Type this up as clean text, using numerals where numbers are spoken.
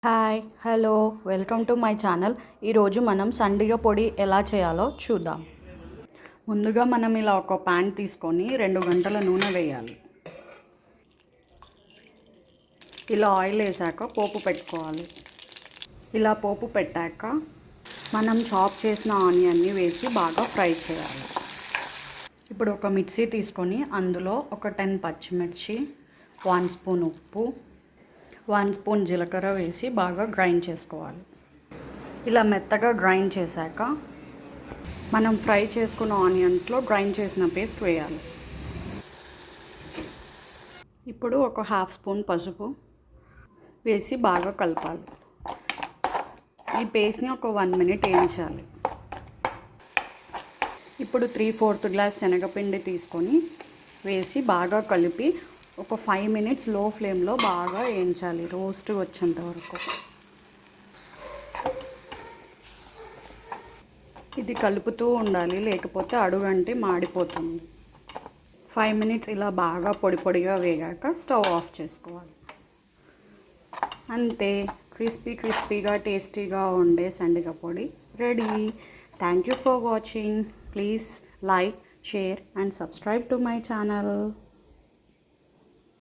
Hi hello welcome to my channel. ఈరోజు మనం సండిగ పొడి ఎలా చేయాలో చూద్దాం. ముందుగా మనం ఇలా ఒక ప్యాన్ తీసుకొని 2 గంటల నూనె వేయాలి. ఇలా ఆయిల్ వేసాక పోపు పెట్టుకోవాలి. ఇలా పోపు పెట్టాక మనం చాప్ చేసిన ఆనియన్ని వేసి బాగా ఫ్రై చేయాలి. ఇప్పుడు ఒక మిక్సీ తీసుకొని అందులో ఒక 10 పచ్చిమిర్చి, 1 స్పూన్ ఉప్పు, 1 స్పూన్ జీలకర్ర వేసి బాగా గ్రైండ్ చేసుకోవాలి. ఇలా మెత్తగా గ్రైండ్ చేశాక మనం ఫ్రై చేసుకున్న ఆనియన్స్లో గ్రైండ్ చేసిన పేస్ట్ వేయాలి. ఇప్పుడు ఒక 1/2 స్పూన్ పసుపు వేసి బాగా కలపాలి. ఈ పేస్ట్ని ఒక 1 మినిట్ వేయించాలి. ఇప్పుడు 3/4 గ్లాస్ శనగపిండి తీసుకొని వేసి బాగా కలిపి ఒక 5 మినిట్స్ లో ఫ్లేమ్లో బాగా వేయించాలి, రోస్ట్ వచ్చేంత వరకు. ఇది కలుపుతూ ఉండాలి, లేకపోతే అడుగంటి మాడిపోతుంది. 5 మినిట్స్ ఇలా బాగా పొడి పొడిగా వేగాక స్టవ్ ఆఫ్ చేసుకోవాలి. అంతే, క్రిస్పీగా టేస్టీగా ఉండే సండిగ పొడి ready. Thank you for watching. Please like, share and subscribe to my channel.